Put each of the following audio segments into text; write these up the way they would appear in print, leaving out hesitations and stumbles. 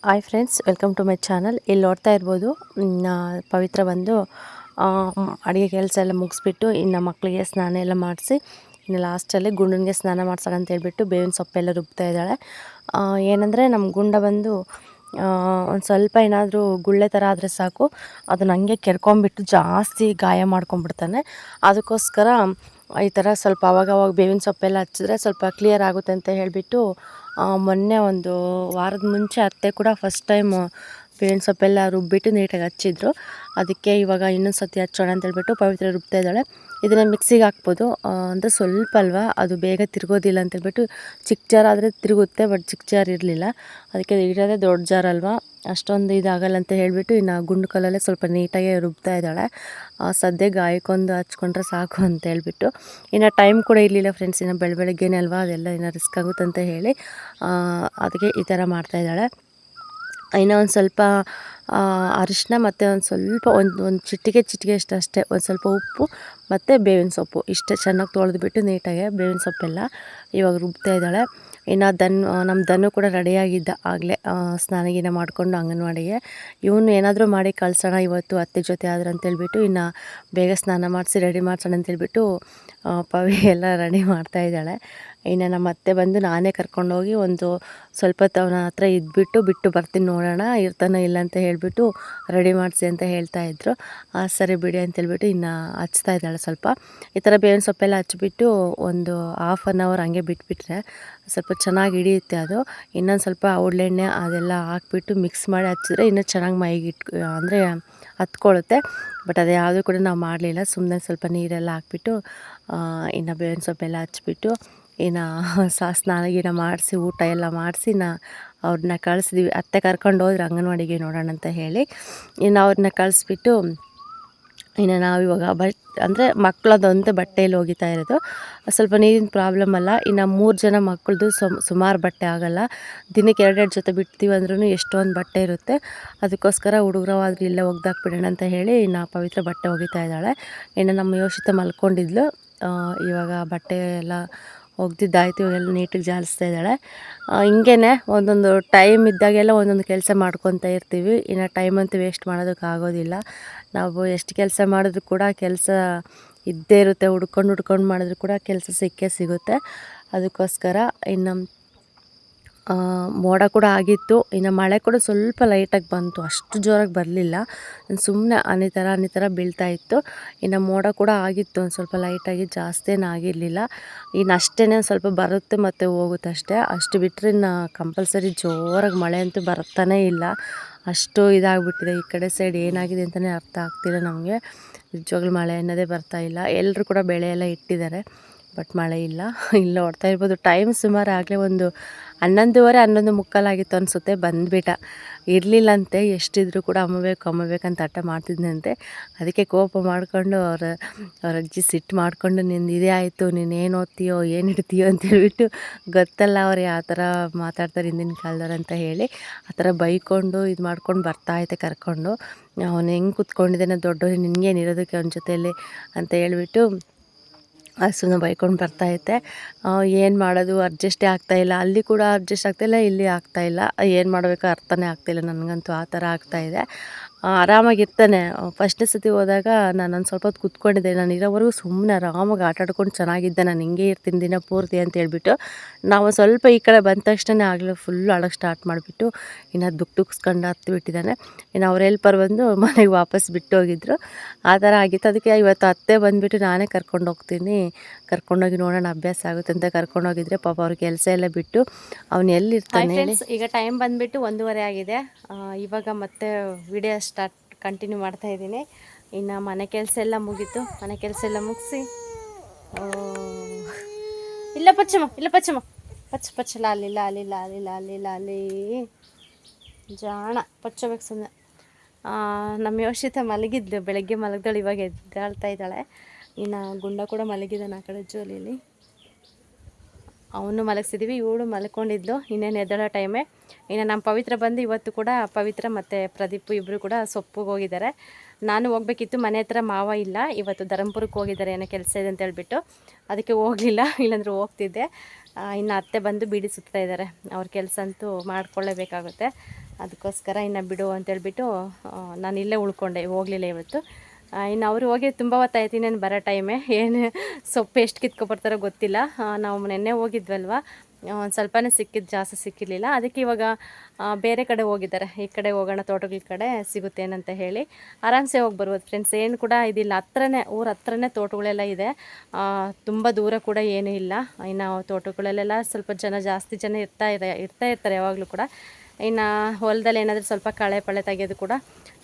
Hi friends, welcome to my channel. ಇಲ್ಲಿ ನೋಡ್ತಾ ಇರ್ಬೋದು, ಪವಿತ್ರ ಬಂದು ಅಡುಗೆ ಕೆಲಸ ಎಲ್ಲ ಮುಗಿಸ್ಬಿಟ್ಟು ಇನ್ನು ಮಕ್ಕಳಿಗೆ ಸ್ನಾನ ಎಲ್ಲ ಮಾಡಿಸಿ ಇನ್ನು ಲಾಸ್ಟಲ್ಲಿ ಗುಂಡನಿಗೆ ಸ್ನಾನ ಮಾಡ್ಸೋಣ ಅಂತ ಹೇಳ್ಬಿಟ್ಟು ಬೇವಿನ ಸೊಪ್ಪೆಲ್ಲ ರುಬ್ತಾ ಇದ್ದಾಳೆ. ಏನಂದರೆ ನಮ್ಮ ಗುಂಡ ಬಂದು ಒಂದು ಸ್ವಲ್ಪ ಏನಾದರೂ ಗುಳ್ಳೆ ಥರ ಆದರೆ ಸಾಕು, ಅದನ್ನ ಹಂಗೆ ಕೆರ್ಕೊಂಬಿಟ್ಟು ಜಾಸ್ತಿ ಗಾಯ ಮಾಡ್ಕೊಂಬಿಡ್ತಾನೆ. ಅದಕ್ಕೋಸ್ಕರ ಈ ಥರ ಸ್ವಲ್ಪ ಅವಾಗವಾಗ ಬೇವಿನ ಸೊಪ್ಪೆಲ್ಲ ಹಚ್ಚಿದ್ರೆ ಸ್ವಲ್ಪ ಕ್ಲಿಯರ್ ಆಗುತ್ತೆ ಅಂತ ಹೇಳಿಬಿಟ್ಟು ಮೊನ್ನೆ ಒಂದು ವಾರದ ಮುಂಚೆ ಅತ್ತೆ ಕೂಡ ಫಸ್ಟ್ ಟೈಮ್ ಬೇವಿನ ಸೊಪ್ಪೆಲ್ಲ ರುಬ್ಬಿಟ್ಟು ನೀಟಾಗಿ ಹಚ್ಚಿದ್ರು. ಅದಕ್ಕೆ ಇವಾಗ ಇನ್ನೊಂದು ಸತಿ ಹಚ್ಚೋಣ ಅಂತ ಹೇಳ್ಬಿಟ್ಟು ಪವಿತ್ರ ರುಬ್ತಾ ಇದ್ದಾಳೆ. ಇದನ್ನು ಮಿಕ್ಸಿಗೆ ಹಾಕ್ಬೋದು, ಅಂದರೆ ಸ್ವಲ್ಪ ಅಲ್ವಾ, ಅದು ಬೇಗ ತಿರುಗೋದಿಲ್ಲ ಅಂತೇಳ್ಬಿಟ್ಟು ಚಿಕ್ಕ ಜಾರ್ ಆದರೆ ತಿರುಗುತ್ತೆ, ಬಟ್ ಚಿಕ್ಕ ಜಾರ್ ಇರಲಿಲ್ಲ. ಅದಕ್ಕೆ ಇರೋದೇ ದೊಡ್ಡ ಜಾರ್ ಅಲ್ವಾ, ಅಷ್ಟೊಂದು ಇದಾಗಲ್ಲ ಅಂತ ಹೇಳಿಬಿಟ್ಟು ಇನ್ನು ಗುಂಡು ಕಲ್ಲಲ್ಲೇ ಸ್ವಲ್ಪ ನೀಟಾಗಿ ರುಬ್ತಾ ಇದ್ದಾಳೆ. ಸದ್ಯ ಗಾಯಕ್ಕೊಂದು ಹಚ್ಕೊಂಡ್ರೆ ಸಾಕು ಅಂತ ಹೇಳ್ಬಿಟ್ಟು. ಇನ್ನು ಟೈಮ್ ಕೂಡ ಇರಲಿಲ್ಲ ಫ್ರೆಂಡ್ಸ್, ಇನ್ನು ಬೆಳಗ್ಗೆನೇ ಅಲ್ವಾ, ಅದೆಲ್ಲ ಇನ್ನೂ ರಿಸ್ಕ್ ಆಗುತ್ತೆ ಅಂತ ಹೇಳಿ ಅದಕ್ಕೆ ಈ ಥರ ಮಾಡ್ತಾಯಿದ್ದಾಳೆ. ಇನ್ನೂ ಒಂದು ಸ್ವಲ್ಪ ಅರಿಶಿನ ಮತ್ತು ಒಂದು ಸ್ವಲ್ಪ ಒಂದು ಚಿಟಿಕೆ ಅಷ್ಟೇ, ಒಂದು ಸ್ವಲ್ಪ ಉಪ್ಪು ಮತ್ತು ಬೇವಿನ ಸೊಪ್ಪು ಇಷ್ಟೇ ಚೆನ್ನಾಗಿ ತೊಳೆದ್ಬಿಟ್ಟು ನೀಟಾಗಿ ಬೇವಿನ ಸೊಪ್ಪೆಲ್ಲ ಇವಾಗ ರುಬ್ತಾ ಇದ್ದಾಳೆ. ಇನ್ನು ನಮ್ಮ ದನ್ನು ಕೂಡ ರೆಡಿಯಾಗಿದ್ದ ಆಗಲೇ ಸ್ನಾನ ಮಾಡಿಕೊಂಡು ಅಂಗನವಾಡಿಗೆ. ಇವನು ಏನಾದರೂ ಮಾಡಿ ಕಳ್ಸೋಣ ಇವತ್ತು ಅತ್ತೆ ಜೊತೆ ಆದ್ರೆ ಅಂತೇಳ್ಬಿಟ್ಟು ಇನ್ನು ಬೇಗ ಸ್ನಾನ ಮಾಡಿಸಿ ರೆಡಿ ಮಾಡ್ಸೋಣ ಅಂತೇಳ್ಬಿಟ್ಟು ಪವಿ ಎಲ್ಲ ರೆಡಿ ಮಾಡ್ತಾಯಿದ್ದಾಳೆ. ಇನ್ನು ನಮ್ಮ ಅತ್ತೆ ಬಂದು ನಾನೇ ಕರ್ಕೊಂಡೋಗಿ ಒಂದು ಸ್ವಲ್ಪ ಹೊತ್ತು ಅವನ ಹತ್ರ ಬಿಟ್ಟು ಬರ್ತೀನಿ, ನೋಡೋಣ ಇರ್ತಾನೋ ಇಲ್ಲ ಅಂತ ಹೇಳಿಬಿಟ್ಟು ರೆಡಿ ಮಾಡಿಸಿ ಅಂತ ಹೇಳ್ತಾಯಿದ್ರು. ಸರಿ ಬಿಡಿ ಅಂತೇಳ್ಬಿಟ್ಟು ಇನ್ನು ಹಚ್ತಾ ಇದ್ದಾಳೆ. ಸ್ವಲ್ಪ ಈ ಥರ ಬೇವಿನ ಸೊಪ್ಪೆಲ್ಲ ಹಚ್ಬಿಟ್ಟು ಒಂದು 1/2 ಅವರ್ ಹಂಗೆ ಬಿಟ್ಬಿಟ್ರೆ ಸ್ವಲ್ಪ ಚೆನ್ನಾಗಿ ಹಿಡಿಯುತ್ತೆ ಅದು. ಇನ್ನೊಂದು ಸ್ವಲ್ಪ ಔಡ್ಲೆಣ್ಣೆ ಅದೆಲ್ಲ ಹಾಕ್ಬಿಟ್ಟು ಮಿಕ್ಸ್ ಮಾಡಿ ಹಚ್ಚಿದ್ರೆ ಇನ್ನೂ ಚೆನ್ನಾಗಿ ಮೈಗೆ ಅಂದರೆ ಹತ್ಕೊಳ್ಳುತ್ತೆ. ಬಟ್ ಅದು ಯಾವುದೂ ಕೂಡ ನಾವು ಮಾಡಲಿಲ್ಲ, ಸುಮ್ಮನೆ ಸ್ವಲ್ಪ ನೀರೆಲ್ಲ ಹಾಕ್ಬಿಟ್ಟು ಇನ್ನು ಬೇವಿನ ಸೊಪ್ಪೆಲ್ಲ ಹಚ್ಬಿಟ್ಟು ಇನ್ನು ಸ್ನಾನ ಮಾಡಿಸಿ ಊಟ ಎಲ್ಲ ಮಾಡಿಸಿ ಅವ್ರನ್ನ ಕಳಿಸಿದ್ವಿ. ಅತ್ತೆ ಕರ್ಕೊಂಡು ಹೋದ್ರೆ ಅಂಗನವಾಡಿಗೆ ನೋಡೋಣ ಅಂತ ಹೇಳಿ ಇನ್ನು ಅವ್ರನ್ನ ಕಳಿಸ್ಬಿಟ್ಟು ಇನ್ನು ನಾವಿವಾಗ ಅಂದರೆ ಮಕ್ಕಳದೊಂದು ಬಟ್ಟೆಯಲ್ಲಿ ಒಗಿತಾ ಇರೋದು. ಸ್ವಲ್ಪ ನೀರಿನ ಪ್ರಾಬ್ಲಮ್ ಅಲ್ಲ, ಇನ್ನು 3 ಜನ ಮಕ್ಕಳದು ಸುಮಾರು ಬಟ್ಟೆ ಆಗೋಲ್ಲ. ದಿನಕ್ಕೆ 2 ಜೊತೆ ಬಿಡ್ತೀವಿ ಅಂದ್ರೂ ಎಷ್ಟೊಂದು ಬಟ್ಟೆ ಇರುತ್ತೆ. ಅದಕ್ಕೋಸ್ಕರ ಹುಡುಗರವಾದ್ರೂ ಇಲ್ಲೇ ಒಗ್ದಾಕ್ಬಿಡೋಣ ಅಂತ ಹೇಳಿ ಇನ್ನು ಪವಿತ್ರ ಬಟ್ಟೆ ಒಗಿತಾ ಇದ್ದಾಳೆ. ಇನ್ನು ನಮ್ಮ ಯೋಷಿತ ಮಲ್ಕೊಂಡಿದ್ಲು. ಇವಾಗ ಬಟ್ಟೆ ಎಲ್ಲ ಒಗ್ದಿದ್ದಾಯಿತು, ಇವಾಗೆಲ್ಲ ನೀಟಾಗಿ ಜಾಲಿಸ್ತಾ ಇದ್ದಾಳೆ. ಹಿಂಗೇ ಒಂದೊಂದು ಟೈಮ್ ಇದ್ದಾಗೆಲ್ಲ ಒಂದೊಂದು ಕೆಲಸ ಮಾಡ್ಕೊತಾ ಇರ್ತೀವಿ. ಇನ್ನು ಟೈಮ್ ಅಂತೂ ವೇಸ್ಟ್ ಮಾಡೋದಕ್ಕಾಗೋದಿಲ್ಲ. ನಾವು ಎಷ್ಟು ಕೆಲಸ ಮಾಡಿದ್ರು ಕೂಡ ಕೆಲಸ ಇದ್ದೇ ಇರುತ್ತೆ, ಹುಡ್ಕೊಂಡು ಮಾಡಿದ್ರು ಕೂಡ ಕೆಲಸ ಸಿಕ್ಕೇ ಸಿಗುತ್ತೆ. ಅದಕ್ಕೋಸ್ಕರ ಇನ್ನು ಮೋಡ ಕೂಡ ಆಗಿತ್ತು. ಇನ್ನು ಮಳೆ ಕೂಡ ಸ್ವಲ್ಪ ಲೈಟಾಗಿ ಬಂತು, ಅಷ್ಟು ಜೋರಾಗಿ ಬರಲಿಲ್ಲ, ಸುಮ್ಮನೆ ಹನಿ ಥರ ಬೀಳ್ತಾ ಇತ್ತು. ಇನ್ನು ಮೋಡ ಕೂಡ ಆಗಿತ್ತು ಒಂದು ಸ್ವಲ್ಪ ಲೈಟಾಗಿ, ಜಾಸ್ತಿ ಏನು ಆಗಿರಲಿಲ್ಲ. ಇನ್ನು ಅಷ್ಟೇ ಸ್ವಲ್ಪ ಬರುತ್ತೆ ಮತ್ತು ಹೋಗುತ್ತೆ ಅಷ್ಟೇ. ಅಷ್ಟು ಬಿಟ್ಟರೆ ಇನ್ನು ಕಂಪಲ್ಸರಿ ಜೋರಾಗಿ ಮಳೆ ಅಂತೂ ಬರ್ತಾನೇ ಇಲ್ಲ, ಅಷ್ಟು ಇದಾಗಿಬಿಟ್ಟಿದೆ. ಈ ಕಡೆ ಸೈಡ್ ಏನಾಗಿದೆ ಅಂತಲೇ ಅರ್ಥ ಆಗ್ತಿಲ್ಲ ನಮಗೆ. ನಿಜವಾಗ್ಲೂ ಮಳೆ ಅನ್ನೋದೇ ಬರ್ತಾಯಿಲ್ಲ. ಎಲ್ಲರೂ ಕೂಡ ಬೆಳೆ ಎಲ್ಲ ಇಟ್ಟಿದ್ದಾರೆ, ಬಟ್ ಮಳೆ ಇಲ್ಲ. ಇಲ್ಲಿ ನೋಡ್ತಾ ಇರ್ಬೋದು, ಟೈಮ್ ಸುಮಾರು ಆಗಲೇ ಒಂದು 11:30 11:45 ಆಗಿತ್ತು ಅನಿಸುತ್ತೆ, ಬಂದುಬಿಟ್ಟ. ಇರಲಿಲ್ಲಂತೆ, ಎಷ್ಟಿದ್ರು ಕೂಡ ಅಮ್ಮ ಬೇಕಂತ ಹಠ ಮಾಡ್ತಿದ್ದಂತೆ. ಅದಕ್ಕೆ ಕೋಪ ಮಾಡಿಕೊಂಡು ಅವ್ರ ಅಜ್ಜಿ ಸಿಟ್ಟು ಮಾಡಿಕೊಂಡು ನಿಂದು ಇದೇ ಆಯಿತು, ನೀನು ಏನು ಓದ್ತೀಯೋ ಏನು ಇಡ್ತೀಯೋ ಅಂತ ಹೇಳ್ಬಿಟ್ಟು, ಗೊತ್ತಲ್ಲ ಅವ್ರು ಯಾವ ಥರ ಮಾತಾಡ್ತಾರೆ ಹಿಂದಿನ ಕಾಲದವ್ರು ಅಂತ ಹೇಳಿ, ಆ ಥರ ಬೈಕೊಂಡು ಇದು ಮಾಡ್ಕೊಂಡು ಬರ್ತಾಯಿದ್ದೆ ಕರ್ಕೊಂಡು. ಅವನು ಹೆಂಗೆ ಕೂತ್ಕೊಂಡಿದ್ದಾನೆ ದೊಡ್ಡವನು, ನಿನಗೇನಿರೋದಕ್ಕೆ ಅವನ ಜೊತೆಯಲ್ಲಿ ಅಂತ ಹೇಳ್ಬಿಟ್ಟು ಸುಮ್ಮನೆ ಬೈಕೊಂಡು ಬರ್ತಾಯಿದ್ದೆ. ಏನು ಮಾಡೋದು, ಅಡ್ಜಸ್ಟೇ ಆಗ್ತಾಯಿಲ್ಲ. ಅಲ್ಲಿ ಕೂಡ ಅಡ್ಜಸ್ಟ್ ಆಗ್ತಾಯಿಲ್ಲ, ಇಲ್ಲಿ ಆಗ್ತಾಯಿಲ್ಲ. ಏನು ಮಾಡಬೇಕು ಅರ್ಥನೇ ಆಗ್ತಾಯಿಲ್ಲ ನನಗಂತೂ, ಆ ಥರ ಆಗ್ತಾಯಿದೆ. ಆರಾಮಾಗಿರ್ತಾನೆ. ಫಸ್ಟ್ನೇ ಸತಿ ಹೋದಾಗ ನಾನೊಂದು ಸ್ವಲ್ಪ ಹೊತ್ತು ಕೂತ್ಕೊಂಡಿದ್ದೆ, ನಾನು ಇರೋವರೆಗೂ ಸುಮ್ಮನೆ ಆರಾಮಾಗಿ ಆಟಾಡ್ಕೊಂಡು ಚೆನ್ನಾಗಿದ್ದೆ, ನಾನು ಹಿಂಗೆ ಇರ್ತೀನಿ ದಿನ ಪೂರ್ತಿ ಅಂತ ಹೇಳ್ಬಿಟ್ಟು. ನಾವು ಸ್ವಲ್ಪ ಈ ಕಡೆ ಬಂದ ತಕ್ಷಣ ಆಗಲೇ ಫುಲ್ ಅಳೋಕ್ಕೆ ಸ್ಟಾರ್ಟ್ ಮಾಡಿಬಿಟ್ಟು ಇನ್ನು ದುಃಖಿಸ್ಕೊಂಡು ಹತ್ತು ಬಿಟ್ಟಿದ್ದಾನೆ. ಇನ್ನು ಅವ್ರ ಹೆಲ್ಪರ್ ಬಂದು ಮನೆಗೆ ವಾಪಸ್ ಬಿಟ್ಟು ಹೋಗಿದ್ರು. ಆ ಥರ ಆಗಿತ್ತು. ಅದಕ್ಕೆ ಇವತ್ತು ಅತ್ತೆ ಬಂದುಬಿಟ್ಟು ನಾನೇ ಕರ್ಕೊಂಡು ಹೋಗ್ತೀನಿ, ಕರ್ಕೊಂಡೋಗಿ ನೋಡೋಣ ಅಭ್ಯಾಸ ಆಗುತ್ತೆ ಅಂತ ಕರ್ಕೊಂಡೋಗಿದ್ರೆ, ಪಾಪ ಅವ್ರ ಕೆಲಸ ಎಲ್ಲ ಬಿಟ್ಟು ಅವನು ಎಲ್ಲಿರ್ತಾನೆ. ಫ್ರೆಂಡ್ಸ್, ಈಗ ಟೈಮ್ ಬಂದುಬಿಟ್ಟು 1:30 ಆಗಿದೆ. ಇವಾಗ ಮತ್ತೆ ವಿಡಿಯೋ ಕಂಟಿನ್ಯೂ ಮಾಡ್ತಾಯಿದ್ದೀನಿ. ಇನ್ನು ಮನೆ ಕೆಲಸ ಎಲ್ಲ ಮುಗೀತು. ಮನೆ ಕೆಲಸ ಎಲ್ಲ ಮುಗಿಸಿ ಇಲ್ಲ ಪಚ್ಚಮ್ಮ ಪಚ್ಚಲ ಅಲ್ಲಿ ಜಾಣ ಪಚ್ಚಬೇಕು ಸುಮ್ಮನೆ. ನಮ್ಮ ಯೋಷಿತ ಮಲಗಿದ್ಲು, ಬೆಳಗ್ಗೆ ಮಲಗ್ದಳು, ಇವಾಗ ಎದ್ದಾಳ್ತಾ ಇದ್ದಾಳೆ. ಇನ್ನು ಗುಂಡ ಕೂಡ ಮಲಗಿದ್ದಾನೆ ಆ ಕಡೆ ಜೋಲಿಯಲ್ಲಿ, ಅವನು ಮಲಗಿಸಿದ್ದೀವಿ. ಇವಳು ಮಲ್ಕೊಂಡಿದ್ಲು, ಇನ್ನೇನು ಎದ್ದೇಳೋ ಟೈಮೇ. ಇನ್ನು ನಮ್ಮ ಪವಿತ್ರ ಬಂದು ಇವತ್ತು ಕೂಡ ಪವಿತ್ರ ಮತ್ತು ಪ್ರದೀಪ್ ಇಬ್ಬರು ಕೂಡ ಸೊಪ್ಪಿಗೆ ಹೋಗಿದ್ದಾರೆ. ನಾನು ಹೋಗಬೇಕಿತ್ತು, ಮನೆ ಹತ್ರ ಮಾವ ಇಲ್ಲ, ಇವತ್ತು ಧರ್ಮಪುರಕ್ಕೆ ಹೋಗಿದ್ದಾರೆ, ಏನೋ ಕೆಲಸ ಇದೆ ಅಂತ ಹೇಳ್ಬಿಟ್ಟು, ಅದಕ್ಕೆ ಹೋಗಲಿಲ್ಲ, ಇಲ್ಲಾಂದ್ರೆ ಹೋಗ್ತಿದ್ದೆ. ಇನ್ನು ಅತ್ತೆ ಬಂದು ಬೀಡಿ ಸುತ್ತಾ ಇದ್ದಾರೆ. ಅವ್ರ ಕೆಲಸ ಅಂತೂ ಮಾಡ್ಕೊಳ್ಳೇಬೇಕಾಗುತ್ತೆ. ಅದಕ್ಕೋಸ್ಕರ ಇನ್ನು ಬಿಡು ಅಂತೇಳ್ಬಿಟ್ಟು ನಾನು ಇಲ್ಲೇ ಉಳ್ಕೊಂಡೆ, ಹೋಗಲಿಲ್ಲ ಇವತ್ತು. ಇನ್ನು ಅವರು ಹೋಗಿ ತುಂಬ ಹೊತ್ತಾಯ್ತು, ಇನ್ನೇನು ಬರೋ ಟೈಮೇ. ಏನು ಸೊಪ್ಪು ಎಷ್ಟು ಕಿತ್ಕೊಬರ್ತಾರೋ ಗೊತ್ತಿಲ್ಲ. ನಾವು ನೆನ್ನೆ ಹೋಗಿದ್ವಲ್ವ, ಒಂದು ಸ್ವಲ್ಪನೇ ಸಿಕ್ಕಿದ್ದು, ಜಾಸ್ತಿ ಸಿಕ್ಕಿರಲಿಲ್ಲ. ಅದಕ್ಕೆ ಇವಾಗ ಬೇರೆ ಕಡೆ ಹೋಗಿದ್ದಾರೆ. ಈ ಕಡೆ ಹೋಗೋಣ, ತೋಟಗಳ ಕಡೆ ಸಿಗುತ್ತೇನಂತ ಹೇಳಿ ಆರಾಮ್ಸೆ ಹೋಗಿ ಬರ್ಬೋದು ಫ್ರೆಂಡ್ಸ್. ಏನು ಕೂಡ ಇದಿಲ್ಲ, ಹತ್ರನೇ, ಊರ ಹತ್ರನೇ ತೋಟಗಳೆಲ್ಲ ಇದೆ. ತುಂಬ ದೂರ ಕೂಡ ಏನೂ ಇಲ್ಲ. ಇನ್ನು ತೋಟಗಳಲ್ಲೆಲ್ಲ ಸ್ವಲ್ಪ ಜಾಸ್ತಿ ಜನ ಇರ್ತಾರೆ ಯಾವಾಗಲೂ ಕೂಡ. ಇನ್ನು ಹೊಲದಲ್ಲಿ ಏನಾದರೂ ಸ್ವಲ್ಪ ಕಳೆ ಪಳೆ ತೆಗೆಯೋದು ಕೂಡ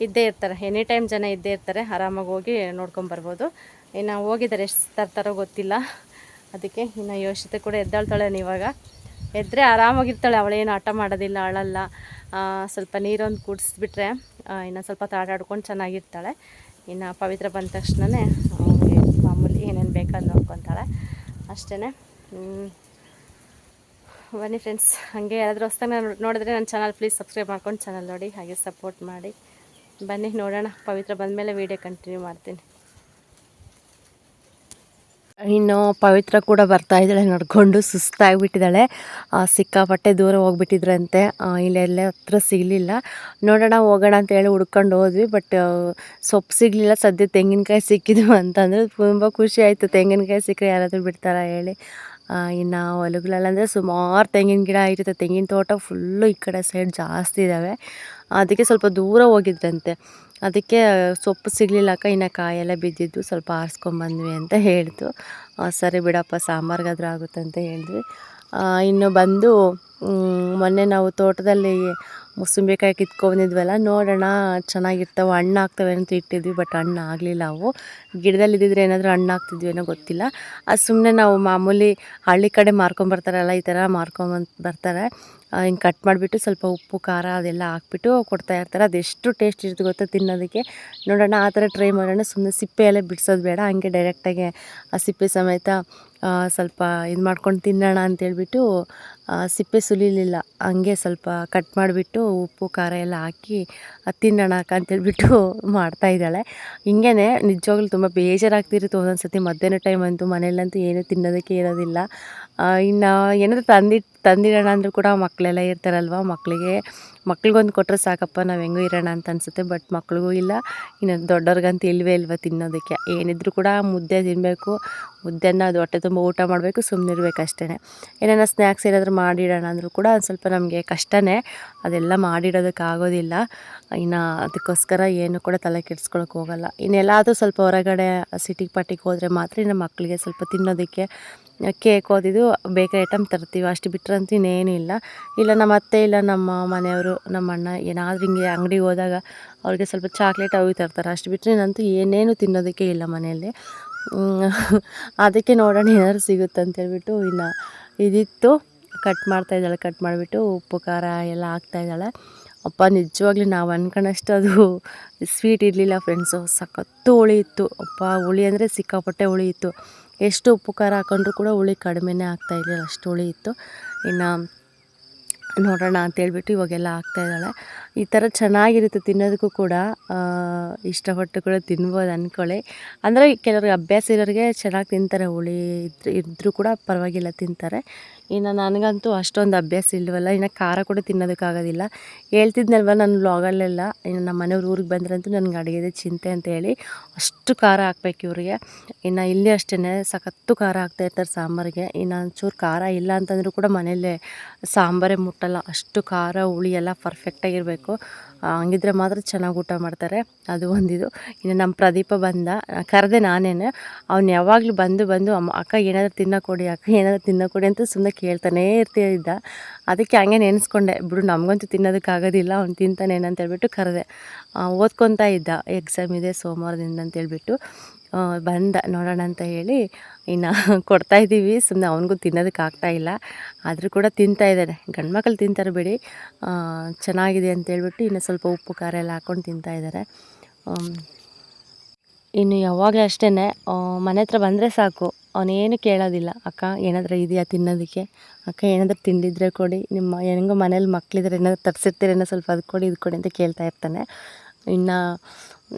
ಇದ್ದೇ ಇರ್ತಾರೆ. ಎನಿ ಟೈಮ್ ಜನ ಇದ್ದೇ ಇರ್ತಾರೆ. ಆರಾಮಾಗಿ ಹೋಗಿ ನೋಡ್ಕೊಂಬರ್ಬೋದು. ಇನ್ನು ಹೋಗಿದ್ದಾರೆ, ಎಷ್ಟು ತರ್ತಾರೋ ಗೊತ್ತಿಲ್ಲ. ಅದಕ್ಕೆ ಇನ್ನು ಯೋಚಿತೆ ಕೂಡ ಎದ್ದಾಳ್ತಾಳೆ. ಇವಾಗ ಎದ್ದರೆ ಆರಾಮಾಗಿರ್ತಾಳೆ, ಅವಳೇನು ಆಟ ಮಾಡೋದಿಲ್ಲ, ಅಳಲ್ಲ. ಸ್ವಲ್ಪ ನೀರೊಂದು ಕುಡಿಸ್ಬಿಟ್ರೆ ಇನ್ನು ಸ್ವಲ್ಪ ಆಟಾಡ್ಕೊಂಡು ಚೆನ್ನಾಗಿರ್ತಾಳೆ. ಇನ್ನು ಪವಿತ್ರ ಬಂದ ತಕ್ಷಣವೇ ಮಾಮೂಲಿ ಏನೇನು ಬೇಕಾದ ನೋಡ್ಕೊತಾಳೆ ಅಷ್ಟೇ. ಬನ್ನಿ ಫ್ರೆಂಡ್ಸ್, ಹಾಗೆ ಯಾರಾದರೂ ಹೊಸ್ದಾಗಿ ನೋಡಿದ್ರೆ ನನ್ನ ಚಾನಲ್ ಪ್ಲೀಸ್ ಸಬ್ಸ್ಕ್ರೈಬ್ ಮಾಡ್ಕೊಂಡು ಚಾನಲ್ ನೋಡಿ, ಹಾಗೆ ಸಪೋರ್ಟ್ ಮಾಡಿ. ಬನ್ನಿ ನೋಡೋಣ, ಪವಿತ್ರ ಬಂದಮೇಲೆ ವೀಡಿಯೋ ಕಂಟಿನ್ಯೂ ಮಾಡ್ತೀನಿ. ಇನ್ನು ಪವಿತ್ರ ಕೂಡ ಬರ್ತಾ ಇದ್ದಾಳೆ ನಡ್ಕೊಂಡು, ಸುಸ್ತಾಗಿಬಿಟ್ಟಿದ್ದಾಳೆ. ಸಿಕ್ಕಾಪಟ್ಟೆ ದೂರ ಹೋಗ್ಬಿಟ್ಟಿದ್ರಂತೆ, ಇಲ್ಲೆಲ್ಲ ಹತ್ರ ಸಿಗಲಿಲ್ಲ. ನೋಡೋಣ ಹೋಗೋಣ ಅಂತ ಹೇಳಿ ಹುಡ್ಕೊಂಡು ಹೋದ್ವಿ. ಬಟ್ ಸೊಪ್ಪು ಸಿಗಲಿಲ್ಲ. ಸದ್ಯ ತೆಂಗಿನಕಾಯಿ ಸಿಕ್ಕಿದ್ವು ಅಂತಂದರೆ ತುಂಬ ಖುಷಿ ಆಯಿತು. ತೆಂಗಿನಕಾಯಿ ಸಿಕ್ಕರೆ ಯಾರಾದರೂ ಬಿಡ್ತಾರಾ ಹೇಳಿ. ಇನ್ನು ಹೊಲಗಳಲ್ಲಂದರೆ ಸುಮಾರು ತೆಂಗಿನ ಗಿಡ ಇರುತ್ತೆ. ತೆಂಗಿನ ತೋಟ ಫುಲ್ಲು ಈ ಕಡೆ ಸೈಡ್ ಜಾಸ್ತಿ ಇದ್ದಾವೆ. ಅದಕ್ಕೆ ಸ್ವಲ್ಪ ದೂರ ಹೋಗಿದ್ರಂತೆ. ಅದಕ್ಕೆ ಸೊಪ್ಪು ಸಿಗಲಿಲ್ಲ ಅಕ್ಕ, ಇನ್ನು ಕಾಯೆಲ್ಲ ಬಿದ್ದಿದ್ದು, ಸ್ವಲ್ಪ ಆರಿಸ್ಕೊಂಬಂದ್ವಿ ಅಂತ ಹೇಳ್ತು. ಸರಿ ಬಿಡಪ್ಪ, ಸಾಂಬಾರ್ಗಾದ್ರೂ ಆಗುತ್ತೆ ಅಂತ ಹೇಳಿದ್ವಿ. ಇನ್ನು ಬಂದು ಮೊನ್ನೆ ನಾವು ತೋಟದಲ್ಲಿ ಮೂಸಂಬಿಕಾಯಿ ಕಿತ್ಕೊಂಡ್ಬಂದಿದ್ವಲ್ಲ, ನೋಡೋಣ ಚೆನ್ನಾಗಿರ್ತವೆ, ಹಣ್ಣು ಆಗ್ತವೆ ಅಂತ ಇಟ್ಟಿದ್ವಿ. ಬಟ್ ಹಣ್ಣು ಆಗಲಿಲ್ಲ. ಅವು ಗಿಡದಲ್ಲಿ ಇದ್ದಿದ್ರೆ ಏನಾದರೂ ಹಣ್ಣು ಆಗ್ತಿದ್ವಿ ಏನೋ ಗೊತ್ತಿಲ್ಲ. ಅದು ಸುಮ್ಮನೆ ನಾವು ಮಾಮೂಲಿ ಹಳ್ಳಿ ಕಡೆ ಮಾರ್ಕೊಂಬರ್ತಾರಲ್ಲ, ಈ ಥರ ಬರ್ತಾರೆ. ಹಿಂಗೆ ಕಟ್ ಮಾಡಿಬಿಟ್ಟು ಸ್ವಲ್ಪ ಉಪ್ಪು ಖಾರ ಅದೆಲ್ಲ ಹಾಕ್ಬಿಟ್ಟು ಕೊಡ್ತಾಯಿರ್ತಾರೆ. ಅದೆಷ್ಟು ಟೇಸ್ಟ್ ಇರುತ್ತೆ ಗೊತ್ತಾ ತಿನ್ನೋದಕ್ಕೆ. ನೋಡೋಣ ಆ ಥರ ಟ್ರೈ ಮಾಡೋಣ. ಸುಮ್ಮನೆ ಸಿಪ್ಪೆ ಎಲ್ಲ ಬಿಡಿಸೋದು ಬೇಡ, ಹಂಗೆ ಡೈರೆಕ್ಟಾಗಿ ಆ ಸಿಪ್ಪೆ ಸಮೇತ ಸ್ವಲ್ಪ ಇದು ಮಾಡ್ಕೊಂಡು ತಿನ್ನೋಣ ಅಂತೇಳ್ಬಿಟ್ಟು ಸಿಪ್ಪೆ ಸುಲಿಲಿಲ್ಲ, ಹಂಗೆ ಸ್ವಲ್ಪ ಕಟ್ ಮಾಡಿಬಿಟ್ಟು ಉಪ್ಪು ಖಾರ ಎಲ್ಲ ಹಾಕಿ ಅದು ತಿನ್ನೋಣ ಅಕ್ಕ ಅಂತೇಳ್ಬಿಟ್ಟು ಮಾಡ್ತಾಯಿದ್ದಾಳೆ. ಹಿಂಗೇ ನಿಜವಾಗ್ಲೂ ತುಂಬ ಬೇಜಾರಾಗ್ತಿರುತ್ತೆ ಒಂದೊಂದು ಸತಿ. ಮಧ್ಯಾಹ್ನ ಟೈಮ್ ಅಂತೂ ಮನೇಲಂತೂ ಏನೂ ತಿನ್ನೋದಕ್ಕೆ ಇರೋದಿಲ್ಲ. ಇನ್ನು ಏನಾದರೂ ತಂದಿಡೋಣ ಅಂದರೂ ಕೂಡ ಮಕ್ಕಳೆಲ್ಲ ಇರ್ತಾರಲ್ವ, ಮಕ್ಳಿಗೊಂದು ಕೊಟ್ಟರೆ ಸಾಕಪ್ಪ, ನಾವು ಹೆಂಗೂ ಇರೋಣ ಅಂತ ಅನಿಸುತ್ತೆ. ಬಟ್ ಮಕ್ಳಿಗೂ ಇಲ್ಲ, ಇನ್ನು ದೊಡ್ಡವ್ರಿಗಂತೂ ಇಲ್ವೇ ತಿನ್ನೋದಕ್ಕೆ. ಏನಿದ್ರು ಕೂಡ ಮುದ್ದೆ ತಿನ್ನಬೇಕು, ಮುದ್ದೆನ ಅದು ಹೊಟ್ಟೆ ತುಂಬ ಊಟ ಮಾಡಬೇಕು, ಸುಮ್ಮನಿರ್ಬೇಕು ಅಷ್ಟೇ. ಏನಾರ ಸ್ನ್ಯಾಕ್ಸ್ ಏನಾದರೂ ಮಾಡಿಡೋಣ ಅಂದರೂ ಕೂಡ ಒಂದು ಸ್ವಲ್ಪ ನಮಗೆ ಕಷ್ಟನೇ, ಅದೆಲ್ಲ ಮಾಡಿಡೋದಕ್ಕಾಗೋದಿಲ್ಲ. ಇನ್ನು ಅದಕ್ಕೋಸ್ಕರ ಏನು ಕೂಡ ತಲೆ ಕೆಡಿಸ್ಕೊಳಕ್ಕೆ ಹೋಗಲ್ಲ. ಇನ್ನೆಲ್ಲಾದರೂ ಸ್ವಲ್ಪ ಹೊರಗಡೆ ಸಿಟಿಗೆ ಪಾಟಿಗೆ ಹೋದರೆ ಮಾತ್ರ ಇನ್ನು ಮಕ್ಕಳಿಗೆ ಸ್ವಲ್ಪ ತಿನ್ನೋದಕ್ಕೆ ಕೇಕ್ ಓದಿದ್ದು ಬೇಕರಿ ಐಟಮ್ ತರ್ತೀವಿ, ಅಷ್ಟು ಬಿಟ್ಟರಂತೂ ಇನ್ನೇನು ಇಲ್ಲ. ನಮ್ಮ ಅತ್ತೆ ಇಲ್ಲ ನಮ್ಮ ಮನೆಯವರು, ನಮ್ಮ ಅಣ್ಣ ಏನಾದರೂ ಹಿಂಗೆ ಅಂಗಡಿಗೆ ಹೋದಾಗ ಅವ್ರಿಗೆ ಸ್ವಲ್ಪ ಚಾಕ್ಲೇಟ್ ಅವು ತರ್ತಾರೆ. ಅಷ್ಟು ಬಿಟ್ಟರೆ ನಂತೂ ಏನೇನು ತಿನ್ನೋದಕ್ಕೆ ಇಲ್ಲ ಮನೆಯಲ್ಲಿ. ಅದಕ್ಕೆ ನೋಡೋಣ ಏನಾದ್ರು ಸಿಗುತ್ತೆ ಅಂತೇಳ್ಬಿಟ್ಟು ಇನ್ನು ಇದಿತ್ತು, ಕಟ್ ಮಾಡ್ತಾಯಿದ್ದಾಳೆ. ಕಟ್ ಮಾಡಿಬಿಟ್ಟು ಉಪ್ಪು ಖಾರ ಎಲ್ಲ ಹಾಕ್ತಾಯಿದ್ದಾಳೆ. ಅಪ್ಪ ನಿಜವಾಗ್ಲೂ ನಾವು ಅಂದ್ಕೊಂಡಷ್ಟು ಅದು ಸ್ವೀಟ್ ಇರಲಿಲ್ಲ ಫ್ರೆಂಡ್ಸು, ಸಖತ್ತು ಹುಳಿ ಇತ್ತು. ಅಪ್ಪ ಹುಳಿ ಅಂದರೆ ಸಿಕ್ಕಾಪಟ್ಟೆ ಹುಳಿ ಇತ್ತು. ಎಷ್ಟು ಉಪ್ಪು ಖಾರ ಹಾಕೊಂಡ್ರೂ ಕೂಡ ಹುಳಿ ಕಡಿಮೆನೇ ಆಗ್ತಾಯಿರಲಿಲ್ಲ, ಅಷ್ಟು ಹುಳಿ ಇತ್ತು. ಇನ್ನು ನೋಡೋಣ ಅಂತೇಳ್ಬಿಟ್ಟು ಇವಾಗೆಲ್ಲ ಹಾಕ್ತಾಯಿದ್ದಾಳೆ. ಈ ಥರ ಚೆನ್ನಾಗಿರುತ್ತೆ ತಿನ್ನೋದಕ್ಕೂ ಕೂಡ, ಇಷ್ಟಪಟ್ಟು ಕೂಡ ತಿನ್ಬೋದು ಅಂದ್ಕೊಳ್ಳಿ. ಅಂದರೆ ಕೆಲವ್ರಿಗೆ ಅಭ್ಯಾಸ ಇರೋರಿಗೆ ಚೆನ್ನಾಗಿ ತಿಂತಾರೆ, ಹುಳಿ ಇದ್ದರೂ ಕೂಡ ಪರವಾಗಿಲ್ಲ ತಿಂತಾರೆ. ಇನ್ನು ನನಗಂತೂ ಅಷ್ಟೊಂದು ಅಭ್ಯಾಸ ಇಲ್ಲವಲ್ಲ, ಇನ್ನು ಖಾರ ಕೂಡ ತಿನ್ನೋದಕ್ಕಾಗೋದಿಲ್ಲ. ಹೇಳ್ತಿದ್ನಲ್ವ ನನ್ನ ವ್ಲಾಗಲ್ಲೆಲ್ಲ, ಇನ್ನು ನಮ್ಮ ಮನೆಯವ್ರು ಊರಿಗೆ ಬಂದ್ರಂತೂ ನನಗೆ ಅಡುಗೆದೇ ಚಿಂತೆ ಅಂತ ಹೇಳಿ, ಅಷ್ಟು ಖಾರ ಹಾಕ್ಬೇಕು ಇವ್ರಿಗೆ. ಇನ್ನು ಇಲ್ಲಿ ಅಷ್ಟೇ ಸಖತ್ತು ಖಾರ ಹಾಕ್ತಾಯಿರ್ತಾರೆ ಸಾಂಬಾರಿಗೆ. ಇನ್ನು ಒಂಚೂರು ಖಾರ ಇಲ್ಲ ಅಂತಂದರೂ ಕೂಡ ಮನೆಯಲ್ಲೇ ಸಾಂಬಾರೇ ಮುಟ್ಟಲ್ಲ, ಅಷ್ಟು ಖಾರ ಹುಳಿ ಎಲ್ಲ ಪರ್ಫೆಕ್ಟಾಗಿರಬೇಕು. ಹಂಗಿದ್ರೆ ಮಾತ್ರ ಚೆನ್ನಾಗಿ ಊಟ ಮಾಡ್ತಾರೆ, ಅದು ಒಂದಿದು. ಇನ್ನು ನಮ್ಮ ಪ್ರದೀಪ ಬಂದ, ಕರೆದೆ ನಾನೇನು. ಅವ್ನು ಯಾವಾಗಲೂ ಬಂದು ಅಕ್ಕ ಏನಾದರೂ ತಿನ್ನೋಕೊಡಿ, ಅಕ್ಕ ಏನಾದರೂ ತಿನ್ನೋಕೊಡಿ ಅಂತ ಸುಮ್ಮನೆ ಕೇಳ್ತಾನೇ ಇದ್ದ. ಅದಕ್ಕೆ ಹಂಗೆ ನೆನೆಸ್ಕೊಂಡೆ, ಬಿಡು ನಮಗಂತೂ ತಿನ್ನೋದಕ್ಕಾಗೋದಿಲ್ಲ, ಅವ್ನು ತಿಂತಾನೇನು ಅಂತೇಳ್ಬಿಟ್ಟು ಕರೆದೆ. ಓದ್ಕೊತಾ ಇದ್ದ, ಎಕ್ಸಾಮ್ ಇದೆ ಸೋಮವಾರದಿಂದ ಅಂತೇಳ್ಬಿಟ್ಟು. ಬಂದ ನೋಡೋಣ ಅಂತ ಹೇಳಿ ಇನ್ನು ಕೊಡ್ತಾಯಿದ್ದೀವಿ. ಸುಮ್ಮನೆ ಅವನಿಗೂ ತಿನ್ನೋದಕ್ಕೆ ಆಗ್ತಾಯಿಲ್ಲ, ಆದರೂ ಕೂಡ ತಿಂತಾಯಿದ್ದಾನೆ. ಗಂಡು ಮಕ್ಕಳು ತಿಂತಾರೆ ಬಿಡಿ, ಚೆನ್ನಾಗಿದೆ ಅಂತೇಳ್ಬಿಟ್ಟು ಇನ್ನು ಸ್ವಲ್ಪ ಉಪ್ಪು ಖಾರ ಎಲ್ಲ ಹಾಕ್ಕೊಂಡು ತಿಂತಾಯಿದ್ದಾರೆ. ಇನ್ನು ಯಾವಾಗಲೂ ಅಷ್ಟೇ, ಮನೆ ಹತ್ರ ಬಂದರೆ ಸಾಕು, ಅವನೇನು ಕೇಳೋದಿಲ್ಲ. ಅಕ್ಕ ಏನಾದರೂ ಇದೆಯಾ ತಿನ್ನೋದಕ್ಕೆ, ಅಕ್ಕ ಏನಾದರೂ ತಿಂಡಿದ್ರೆ ಕೊಡಿ, ನಿಮ್ಮ ಹೆಂಗೋ ಮನೇಲಿ ಮಕ್ಕಳಿದ್ರೆ ಏನಾದರೂ ತರಿಸಿರ್ತೀರೇನೋ ಸ್ವಲ್ಪ ಅದು ಕೊಡಿ ಇದು ಕೊಡಿ ಅಂತ ಕೇಳ್ತಾ ಇರ್ತಾನೆ. ಇನ್ನು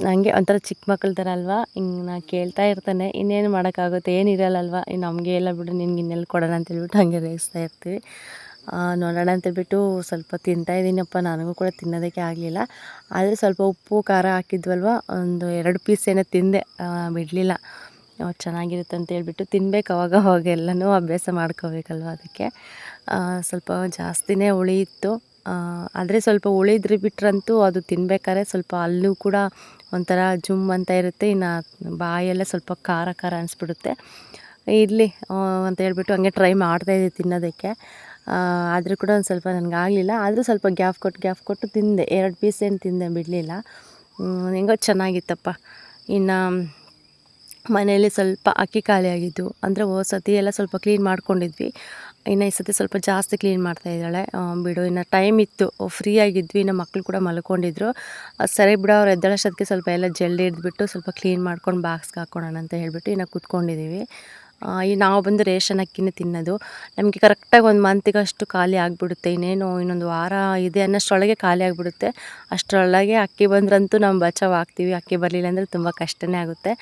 ಹಂಗೆ ಒಂಥರ ಚಿಕ್ಕ ಮಕ್ಕಳ ಥರ ಅಲ್ವಾ, ಹಿಂಗೆ ಕೇಳ್ತಾ ಇರ್ತಾನೆ. ಇನ್ನೇನು ಮಾಡೋಕ್ಕಾಗುತ್ತೆ, ಏನಿರಲ್ಲಲ್ವ, ಇನ್ನು ನಮಗೆ ಎಲ್ಲ ಬಿಡು, ನಿನ್ಗೆ ಇನ್ನೆಲ್ಲಿ ಕೊಡೋಣ ಅಂತೇಳ್ಬಿಟ್ಟು ಹಂಗೆ ರೇಗಿಸ್ತಾ ಇರ್ತೀವಿ. ನೋಡೋಣ ಅಂತೇಳ್ಬಿಟ್ಟು ಸ್ವಲ್ಪ ತಿಂತಾಯಿದ್ದೀನಪ್ಪ. ನನಗೂ ಕೂಡ ತಿನ್ನೋದಕ್ಕೆ ಆಗಲಿಲ್ಲ. ಆದರೆ ಸ್ವಲ್ಪ ಉಪ್ಪು ಖಾರ ಹಾಕಿದ್ವಲ್ವ, ಒಂದು 2 ಪೀಸ್ ಏನೋ ತಿಂದೆ, ಬಿಡಲಿಲ್ಲ. ಚೆನ್ನಾಗಿರುತ್ತೆ ಅಂತ ಹೇಳ್ಬಿಟ್ಟು ತಿನ್ಬೇಕು ಅವಾಗ ಎಲ್ಲನೂ ಅಭ್ಯಾಸ ಮಾಡ್ಕೋಬೇಕಲ್ವ. ಅದಕ್ಕೆ ಸ್ವಲ್ಪ ಜಾಸ್ತಿನೇ ಹುಳಿ ಇತ್ತು. ಆದರೆ ಸ್ವಲ್ಪ ಉಳಿದ್ರೆ ಬಿಟ್ರಂತೂ ಅದು ತಿನ್ಬೇಕಾದ್ರೆ ಸ್ವಲ್ಪ ಅಲ್ಲೂ ಕೂಡ ಒಂಥರ ಜುಮ್ ಅಂತ ಇರುತ್ತೆ. ಇನ್ನು ಬಾಯೆಲ್ಲ ಸ್ವಲ್ಪ ಖಾರ ಖಾರ ಅನಿಸ್ಬಿಡುತ್ತೆ. ಇರಲಿ ಅಂತ ಹೇಳ್ಬಿಟ್ಟು ಹಂಗೆ ಟ್ರೈ ಮಾಡ್ತಾಯಿದ್ದೆ ತಿನ್ನೋದಕ್ಕೆ. ಆದರೂ ಕೂಡ ಒಂದು ಸ್ವಲ್ಪ ನನಗಾಗಲಿಲ್ಲ. ಆದರೂ ಸ್ವಲ್ಪ ಗ್ಯಾಪ್ ಕೊಟ್ಟು ತಿಂದೆ. 2 ಪೀಸ್ ಏನು ತಿಂದೆ, ಬಿಡಲಿಲ್ಲ. ಹೆಂಗೋ ಚೆನ್ನಾಗಿತ್ತಪ್ಪ. ಇನ್ನು ಮನೆಯಲ್ಲಿ ಸ್ವಲ್ಪ ಅಕ್ಕಿ ಖಾಲಿ ಆಗಿದ್ದು, ಅಂದರೆ ಹೋದ ಸತಿ ಎಲ್ಲ ಸ್ವಲ್ಪ ಕ್ಲೀನ್ ಮಾಡ್ಕೊಂಡಿದ್ವಿ. ಇನ್ನು ಈ ಸತಿ ಸ್ವಲ್ಪ ಜಾಸ್ತಿ ಕ್ಲೀನ್ ಮಾಡ್ತಾಯಿದ್ದಾಳೆ. ಬಿಡು, ಇನ್ನು ಟೈಮ್ ಇತ್ತು, ಫ್ರೀ ಆಗಿದ್ವಿ. ಇನ್ನು ಮಕ್ಕಳು ಕೂಡ ಮಲ್ಕೊಂಡಿದ್ರು. ಸರಿ ಬಿಡು, ಅವ್ರು ಎದ್ದೇಳೋಷ್ಟೊತ್ತಿಗೆ ಸ್ವಲ್ಪ ಎಲ್ಲ ಜಲ್ದಿ ಹಿಡಿದ್ಬಿಟ್ಟು ಸ್ವಲ್ಪ ಕ್ಲೀನ್ ಮಾಡ್ಕೊಂಡು ಬಾಕ್ಸ್ಗೆ ಹಾಕ್ಕೊಳ್ಳೋಣ ಅಂತ ಹೇಳ್ಬಿಟ್ಟು ಇನ್ನು ಕೂತ್ಕೊಂಡಿದ್ದೀವಿ. ಈ ನಾವು ಬಂದು ರೇಷನ್ ಅಕ್ಕಿನೇ ತಿನ್ನೋದು. ನಮಗೆ ಕರೆಕ್ಟಾಗಿ 1 ಮಂತಿಗಷ್ಟು ಖಾಲಿ ಆಗಿಬಿಡುತ್ತೆ. ಇನ್ನೊಂದು ವಾರ ಇದೆ ಅನ್ನೋಷ್ಟರೊಳಗೆ ಖಾಲಿ ಆಗಿಬಿಡುತ್ತೆ. ಅಷ್ಟರೊಳಗೆ ಅಕ್ಕಿ ಬಂದ್ರಂತೂ ನಾವು ಬಚಾವ್ ಆಗ್ತೀವಿ. ಅಕ್ಕಿ ಬರಲಿಲ್ಲ ಅಂದರೆ ತುಂಬ ಕಷ್ಟನೇ ಆಗುತ್ತೆ.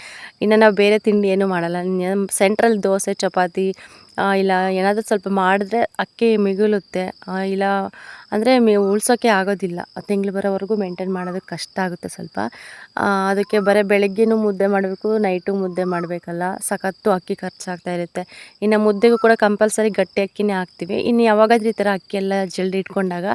ಇನ್ನು ನಾವು ಬೇರೆ ತಿಂಡಿ ಏನೂ ಮಾಡಲ್ಲ. ಸೆಂಟ್ರಲ್ ದೋಸೆ, ಚಪಾತಿ ಇಲ್ಲ ಏನಾದರೂ ಸ್ವಲ್ಪ ಮಾಡಿದ್ರೆ ಅಕ್ಕಿ ಮಿಗುಲುತ್ತೆ. ಇಲ್ಲ ಅಂದರೆ ಉಳ್ಸೋಕ್ಕೆ ಆಗೋದಿಲ್ಲ. ತಿಂಗಳು ಬರೋವರೆಗೂ ಮೇಂಟೈನ್ ಮಾಡೋದಕ್ಕೆ ಕಷ್ಟ ಆಗುತ್ತೆ ಸ್ವಲ್ಪ. ಅದಕ್ಕೆ ಬರೀ ಬೆಳಗ್ಗೆನೂ ಮುದ್ದೆ ಮಾಡಬೇಕು, ನೈಟು ಮುದ್ದೆ ಮಾಡಬೇಕಲ್ಲ, ಸಖತ್ತು ಅಕ್ಕಿ ಖರ್ಚಾಗ್ತಾ ಇರುತ್ತೆ. ಇನ್ನು ಮುದ್ದೆಗೂ ಕೂಡ ಕಂಪಲ್ಸರಿ ಗಟ್ಟಿ ಅಕ್ಕಿನೇ ಹಾಕ್ತೀವಿ. ಇನ್ನು ಯಾವಾಗಾದ್ರೂ ಈ ಥರ ಅಕ್ಕಿ ಎಲ್ಲ ಜಲ್ದಿ ಇಟ್ಕೊಂಡಾಗ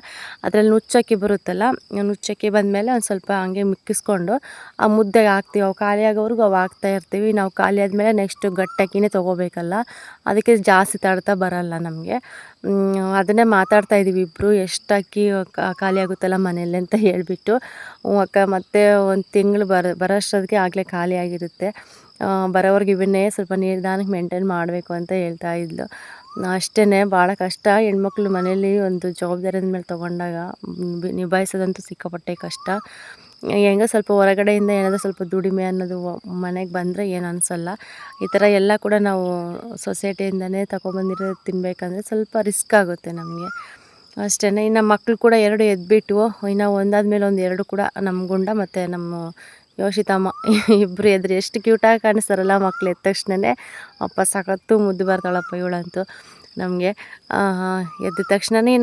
ಅದರಲ್ಲಿ ನುಚ್ಚಕ್ಕಿ ಬರುತ್ತಲ್ಲ, ನುಚ್ಚಕ್ಕಿ ಬಂದಮೇಲೆ ಒಂದು ಸ್ವಲ್ಪ ಹಂಗೆ ಮಿಕ್ಕಿಸ್ಕೊಂಡು ಆ ಮುದ್ದೆಗೆ ಹಾಕ್ತೀವಿ. ಅವು ಖಾಲಿ ಆಗೋವರೆಗೂ ಅವು ಹಾಕ್ತಾ ಇರ್ತೀವಿ. ನಾವು ಖಾಲಿ ಆದಮೇಲೆ ನೆಕ್ಸ್ಟು ಗಟ್ಟಿ ಅಕ್ಕಿನೇ ತೊಗೋಬೇಕಲ್ಲ, ಅದಕ್ಕೆ ಜಾಸ್ತಿ ತಡ್ತಾ ಬರಲ್ಲ ನಮಗೆ. ಅದನ್ನೇ ಮಾತಾಡ್ತಾ ಇದ್ದೀವಿ ಇಬ್ಬರು, ಎಷ್ಟು ಅಕ್ಕಿ ಖಾಲಿ ಆಗುತ್ತಲ್ಲ ಮನೇಲಿ ಅಂತ ಹೇಳಿಬಿಟ್ಟು. ಅಕ್ಕ ಮತ್ತೆ ಒಂದು ತಿಂಗಳು ಬರೋಷ್ಟೊತ್ತಿಗೆ ಆಗಲೇ ಖಾಲಿ ಆಗಿರುತ್ತೆ. ಬರೋವರೆಗೆ ಇವನ್ನೇ ಸ್ವಲ್ಪ ನಿಧಾನಕ್ಕೆ ಮೇಂಟೈನ್ ಮಾಡಬೇಕು ಅಂತ ಹೇಳ್ತಾ ಇದ್ಲು. ಅಷ್ಟೇ, ಭಾಳ ಕಷ್ಟ ಹೆಣ್ಮಕ್ಳು ಮನೇಲಿ ಒಂದು ಜವಾಬ್ದಾರಿ ಮೇಲೆ ತೊಗೊಂಡಾಗ ನಿಭಾಯಿಸೋದಂತೂ ಸಿಕ್ಕಾಪಟ್ಟೆ ಕಷ್ಟ. ಹೆಂಗೋ ಸ್ವಲ್ಪ ಹೊರಗಡೆಯಿಂದ ಏನಾದರೂ ಸ್ವಲ್ಪ ದುಡಿಮೆ ಅನ್ನೋದು ಮನೆಗೆ ಬಂದರೆ ಏನು ಅನಿಸಲ್ಲ. ಈ ಥರ ಎಲ್ಲ ಕೂಡ ನಾವು ಸೊಸೈಟಿಯಿಂದನೇ ತಗೊಬಂದಿರೋದು ತಿನ್ನಬೇಕಂದ್ರೆ ಸ್ವಲ್ಪ ರಿಸ್ಕ್ ಆಗುತ್ತೆ ನಮಗೆ. ಅಷ್ಟೇ. ಇನ್ನು ಮಕ್ಕಳು ಕೂಡ 2 ಎದ್ಬಿಟ್ಟು, ಇನ್ನು ಒಂದಾದ್ಮೇಲೆ ಒಂದು 2 ಕೂಡ ನಮ್ಮ ಗುಂಡ ಮತ್ತು ನಮ್ಮ ಯೋಷಿತಮ್ಮ ಇಬ್ಬರು ಎದ್ರು. ಎಷ್ಟು ಕ್ಯೂಟಾಗಿ ಕಾಣಿಸ್ತಾರಲ್ಲ ಮಕ್ಳು ಎದ್ದ ತಕ್ಷಣವೇ. ಅಪ್ಪ ಸಖತ್ತು ಮುದ್ದು ಬರ್ತಾಳಪ್ಪ ಇವಳಂತೂ ನಮಗೆ. ಎದ್ದ ತಕ್ಷಣವೇ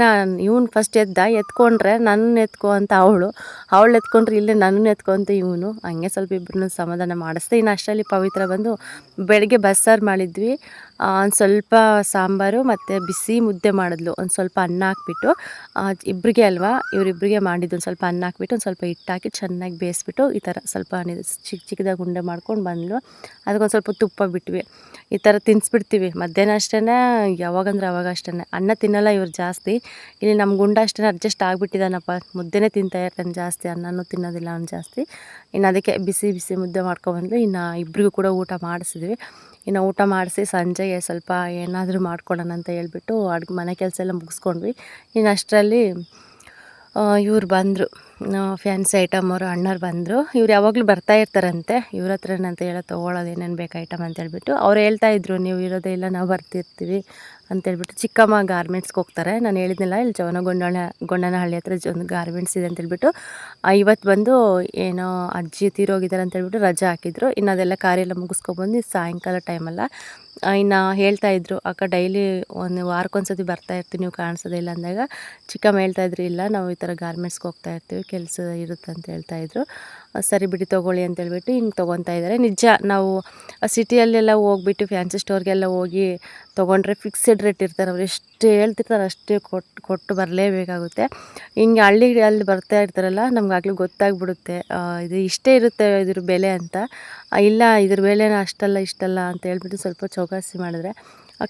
ಇವನು ಫಸ್ಟ್ ಎತ್ಕೊಂಡ್ರೆ ನನ್ನನ್ನು ಎತ್ಕೊ ಅಂತ ಅವಳು ಎತ್ಕೊಂಡ್ರೆ ಇಲ್ಲೇ ನನ್ನನ್ನು ಎತ್ಕೊ ಅಂತ ಇವನು. ಹಂಗೆ ಸ್ವಲ್ಪ ಇಬ್ಬರನ್ನ ಸಮಾಧಾನ ಮಾಡಿಸ್ದೆ. ಇನ್ನು ಅಷ್ಟರಲ್ಲಿ ಪವಿತ್ರ ಬಂದು ಬೆಳಗ್ಗೆ ಬಸ್ಸಾರು ಮಾಡಿದ್ವಿ, ಒಂದು ಸ್ವಲ್ಪ ಸಾಂಬಾರು ಮತ್ತು ಬಿಸಿ ಮುದ್ದೆ ಮಾಡಿದ್ಲು. ಒಂದು ಸ್ವಲ್ಪ ಅನ್ನ ಹಾಕ್ಬಿಟ್ಟು, ಇಬ್ಬರಿಗೆ ಅಲ್ವಾ, ಇವರಿಬ್ಬರಿಗೆ ಮಾಡಿದ್ದು. ಒಂದು ಸ್ವಲ್ಪ ಅನ್ನ ಹಾಕ್ಬಿಟ್ಟು ಒಂದು ಸ್ವಲ್ಪ ಹಿಟ್ಟು ಹಾಕಿ ಚೆನ್ನಾಗಿ ಬೇಯಿಸ್ಬಿಟ್ಟು ಈ ಥರ ಸ್ವಲ್ಪ ಚಿಕ್ಕದಾಗಿ ಉಂಡೆ ಮಾಡ್ಕೊಂಡು ಬಂದಳು. ಅದಕ್ಕೊಂದು ಸ್ವಲ್ಪ ತುಪ್ಪ ಬಿಟ್ವಿ. ಈ ಥರ ತಿನ್ನಿಸ್ಬಿಡ್ತೀವಿ ಮಧ್ಯಾಹ್ನ ಅಷ್ಟೇ. ಯಾವಾಗಂದ್ರೆ ಅವಾಗ ಅಷ್ಟೇ. ಅನ್ನ ತಿನ್ನಲ್ಲ ಇವ್ರು ಜಾಸ್ತಿ. ಇಲ್ಲಿ ನಮ್ಮ ಗುಂಡ ಅಷ್ಟೇ ಅಡ್ಜಸ್ಟ್ ಆಗಿಬಿಟ್ಟಿದ್ದಾನಪ್ಪ, ಮುದ್ದೆನೇ ತಿಂತಾಯಿರ್ತಾನೆ ಜಾಸ್ತಿ, ಅನ್ನನೂ ತಿನ್ನೋದಿಲ್ಲ ಅವ್ನು ಜಾಸ್ತಿ. ಇನ್ನು ಅದಕ್ಕೆ ಬಿಸಿ ಬಿಸಿ ಮುದ್ದೆ ಮಾಡ್ಕೊಬಂದು ಇನ್ನು ಇಬ್ಬರಿಗೂ ಕೂಡ ಊಟ ಮಾಡಿಸಿದ್ವಿ. ಇನ್ನು ಊಟ ಮಾಡಿಸಿ ಸಂಜೆಗೆ ಸ್ವಲ್ಪ ಏನಾದರೂ ಮಾಡ್ಕೊಳ್ಳೋಣ ಅಂತ ಹೇಳ್ಬಿಟ್ಟು ಮನೆ ಕೆಲಸ ಎಲ್ಲ ಮುಗಿಸ್ಕೊಂಡ್ವಿ. ಇನ್ನು ಅಷ್ಟರಲ್ಲಿ ಇವ್ರು ಬಂದರು, ಫ್ಯಾನ್ಸಿ ಐಟಮ್ ಅವರು ಅಣ್ಣವ್ರು ಬಂದರು. ಇವ್ರು ಯಾವಾಗಲೂ ಬರ್ತಾ ಇರ್ತಾರಂತೆ, ಇವ್ರ ಹತ್ರನೇ ಅಂತ ಹೇಳೋ ತೊಗೊಳೋದು ಏನೇನು ಬೇಕು ಐಟಮ್ ಅಂತೇಳ್ಬಿಟ್ಟು. ಅವ್ರು ಹೇಳ್ತಾಯಿದ್ರು, ನೀವು ಇರೋದೇ ಇಲ್ಲ, ನಾವು ಬರ್ತಿರ್ತೀವಿ ಅಂತೇಳ್ಬಿಟ್ಟು. ಚಿಕ್ಕಮ್ಮ ಗಾರ್ಮೆಂಟ್ಸ್ಗೆ ಹೋಗ್ತಾರೆ. ನಾನು ಹೇಳಿದ್ನಲ್ಲ, ಇಲ್ಲಿ ಗೊಂಡನಹಳ್ಳಿ ಹತ್ರ ಒಂದು ಗಾರ್ಮೆಂಟ್ಸ್ ಇದೆ ಅಂತೇಳ್ಬಿಟ್ಟು. ಇವತ್ತು ಬಂದು ಏನೋ ಅಜ್ಜಿ ತೀರೋಗಿದ್ದಾರೆ ಅಂತೇಳ್ಬಿಟ್ಟು ರಜೆ ಹಾಕಿದ್ರು. ಇನ್ನು ಅದೆಲ್ಲ ಕಾರ್ಯ ಎಲ್ಲ ಮುಗಿಸ್ಕೊಬಂದು ಸಾಯಂಕಾಲ ಟೈಮಲ್ಲ ಇನ್ನು ಹೇಳ್ತಾಯಿದ್ರು, ಅಕ್ಕ ಡೈಲಿ ಒಂದು ವಾರಕ್ಕೊಂದ್ಸತಿ ಬರ್ತಾಯಿರ್ತೀವಿ, ನೀವು ಕಾಣಿಸೋದೇ ಇಲ್ಲ ಅಂದಾಗ ಚಿಕ್ಕಮ್ಮ ಹೇಳ್ತಾಯಿದ್ರು, ಇಲ್ಲ ನಾವು ಈ ಥರ ಗಾರ್ಮೆಂಟ್ಸ್ಗೆ ಹೋಗ್ತಾಯಿರ್ತೀವಿ, ಕೆಲಸ ಇರುತ್ತೆ ಅಂತ ಹೇಳ್ತಾಯಿದ್ರು. ಸರಿ ಬಿಡಿ ತೊಗೊಳ್ಳಿ ಅಂತೇಳ್ಬಿಟ್ಟು ಹಿಂಗೆ ತೊಗೊತಾ ಇದ್ದಾರೆ. ನಿಜ, ನಾವು ಸಿಟಿಯಲ್ಲೆಲ್ಲ ಹೋಗ್ಬಿಟ್ಟು ಫ್ಯಾನ್ಸಿ ಸ್ಟೋರ್ಗೆಲ್ಲ ಹೋಗಿ ತೊಗೊಂಡ್ರೆ ಫಿಕ್ಸೆಡ್ ರೇಟ್ ಇರ್ತಾರೆ. ಅವ್ರು ಎಷ್ಟು ಹೇಳ್ತಿರ್ತಾರೆ ಅಷ್ಟೇ ಕೊಟ್ಟು ಬರಲೇಬೇಕಾಗುತ್ತೆ. ಹಿಂಗೆ ಅಲ್ಲಿ ಬರ್ತಾ ಇರ್ತಾರಲ್ಲ, ನಮ್ಗಾಗಲೂ ಗೊತ್ತಾಗ್ಬಿಡುತ್ತೆ ಇದು ಇಷ್ಟೇ ಇರುತ್ತೆ ಇದ್ರ ಬೆಲೆ ಅಂತ. ಇಲ್ಲ ಇದ್ರ ಬೆಲೆನ ಅಷ್ಟಲ್ಲ ಇಷ್ಟಲ್ಲ ಅಂತ ಹೇಳ್ಬಿಟ್ಟು ಸ್ವಲ್ಪ ಚೌಕಾಸಿ ಮಾಡಿದ್ರೆ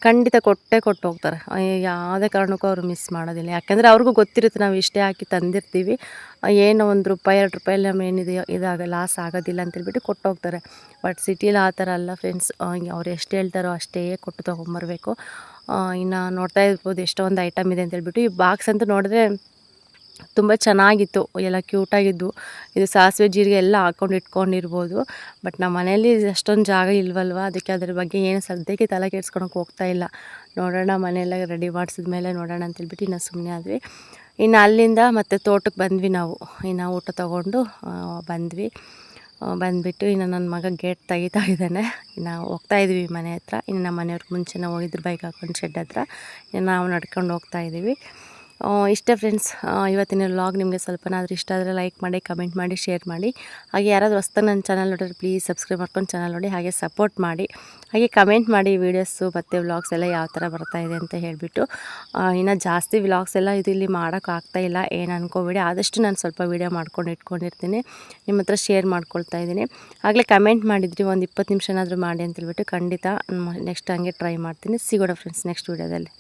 ಖಂಡಿತ ಕೊಟ್ಟು ಹೋಗ್ತಾರೆ. ಯಾವುದೇ ಕಾರಣಕ್ಕೂ ಅವರು ಮಿಸ್ ಮಾಡೋದಿಲ್ಲ. ಯಾಕೆಂದರೆ ಅವ್ರಿಗೂ ಗೊತ್ತಿರುತ್ತೆ ನಾವು ಇಷ್ಟೇ ಹಾಕಿ ತಂದಿರ್ತೀವಿ, ಏನೋ ₹1 ₹2 ನಮ್ಮೇನಿದೆಯೋ ಲಾಸ್ ಆಗೋದಿಲ್ಲ ಅಂತೇಳ್ಬಿಟ್ಟು ಕೊಟ್ಟು ಹೋಗ್ತಾರೆ. ಬಟ್ ಸಿಟಿಲಿ ಆ ಥರ ಅಲ್ಲ ಫ್ರೆಂಡ್ಸ್. ಅವ್ರು ಎಷ್ಟು ಹೇಳ್ತಾರೋ ಅಷ್ಟೇ ಕೊಟ್ಟು ತೊಗೊಂಬರ್ಬೇಕು. ಇನ್ನು ನೋಡ್ತಾ ಇರ್ಬೋದು ಎಷ್ಟೊಂದು ಐಟಮ್ ಇದೆ ಅಂತೇಳ್ಬಿಟ್ಟು. ಈ ಬಾಕ್ಸ್ ಅಂತೂ ನೋಡಿದ್ರೆ ತುಂಬ ಚೆನ್ನಾಗಿತ್ತು, ಎಲ್ಲ ಕ್ಯೂಟಾಗಿದ್ದು. ಇದು ಸಾಸಿವೆ ಜೀರಿಗೆ ಎಲ್ಲ ಹಾಕ್ಕೊಂಡು ಇಟ್ಕೊಂಡಿರ್ಬೋದು. ಬಟ್ ನಮ್ಮ ಮನೇಲಿ ಅಷ್ಟೊಂದು ಜಾಗ ಇಲ್ವಲ್ವ, ಅದಕ್ಕೆ ಅದ್ರ ಬಗ್ಗೆ ಏನು ಸದ್ಯಕ್ಕೆ ತಲೆ ಕೆಡ್ಸ್ಕೊಳಕ್ಕೆ ಹೋಗ್ತಾ ಇಲ್ಲ. ನೋಡೋಣ, ಮನೆಯೆಲ್ಲ ರೆಡಿ ಮಾಡಿಸಿದ್ಮೇಲೆ ನೋಡೋಣ ಅಂತೇಳ್ಬಿಟ್ಟು ಇನ್ನು ಸುಮ್ಮನೆ ಆದ್ವಿ. ಇನ್ನು ಅಲ್ಲಿಂದ ಮತ್ತೆ ತೋಟಕ್ಕೆ ಬಂದ್ವಿ ನಾವು. ಇನ್ನು ಊಟ ತೊಗೊಂಡು ಬಂದ್ವಿ. ಬಂದುಬಿಟ್ಟು ಇನ್ನು ನನ್ನ ಮಗ ಗೇಟ್ ತೆಗಿತಾ ಇದ್ದಾನೆ. ಇನ್ನು ಹೋಗ್ತಾ ಇದ್ದೀವಿ ಮನೆ ಹತ್ರ. ಇನ್ನು ನಮ್ಮ ಮನೆಯವ್ರಿಗೆ ಮುಂಚೆನೇ ಹೋಗಿದ್ರು ಬೈಕ್ ಹಾಕೊಂಡು ಶೆಡ್ ಹತ್ರ. ಇನ್ನು ನಾವು ನಡ್ಕೊಂಡು ಹೋಗ್ತಾ ಇದ್ದೀವಿ. ಇಷ್ಟೇ ಫ್ರೆಂಡ್ಸ್, ಇವತ್ತಿನ ವ್ಲಾಗ್ ನಿಮಗೆ ಸ್ವಲ್ಪನಾದರೂ ಇಷ್ಟ ಆದರೆ ಲೈಕ್ ಮಾಡಿ, ಕಮೆಂಟ್ ಮಾಡಿ, ಶೇರ್ ಮಾಡಿ. ಹಾಗೆ ಯಾರಾದರೂ ಹೊಸ್ದಾಗಿ ನನ್ನ ಚಾನಲ್ ನೋಡಿದ್ರೆ ಪ್ಲೀಸ್ ಸಬ್ಸ್ಕ್ರೈಬ್ ಮಾಡ್ಕೊಂಡು ಚಾನಲ್ ನೋಡಿ, ಹಾಗೆ ಸಪೋರ್ಟ್ ಮಾಡಿ. ಹಾಗೆ ಕಮೆಂಟ್ ಮಾಡಿ ವೀಡಿಯೋಸು ಮತ್ತು ವ್ಲಾಗ್ಸ್ ಎಲ್ಲ ಯಾವ ಥರ ಬರ್ತಾಯಿದೆ ಅಂತ ಹೇಳಿಬಿಟ್ಟು. ಇನ್ನು ಜಾಸ್ತಿ ವ್ಲಾಗ್ಸ್ ಎಲ್ಲ ಇಲ್ಲಿ ಮಾಡೋಕ್ಕಾಗ್ತಾಯಿಲ್ಲ, ಏನು ಅನ್ಕೋಬೇಡಿ. ಆದಷ್ಟು ನಾನು ಸ್ವಲ್ಪ ವೀಡಿಯೋ ಮಾಡ್ಕೊಂಡು ಇಟ್ಕೊಂಡಿರ್ತೀನಿ, ನಿಮ್ಮ ಹತ್ರ ಶೇರ್ ಮಾಡ್ಕೊಳ್ತಾ ಇದ್ದೀನಿ. ಆಗಲೇ ಕಮೆಂಟ್ ಮಾಡಿದ್ರಿ ಒಂದು 20 ನಿಮಿಷನಾದರೂ ಮಾಡಿ ಅಂತೇಳ್ಬಿಟ್ಟು. ಖಂಡಿತ ನೆಕ್ಸ್ಟ್ ಹಂಗೆ ಟ್ರೈ ಮಾಡ್ತೀನಿ. ಸಿಗೋಣ ಫ್ರೆಂಡ್ಸ್ ನೆಕ್ಸ್ಟ್ ವೀಡಿಯೋದಲ್ಲಿ.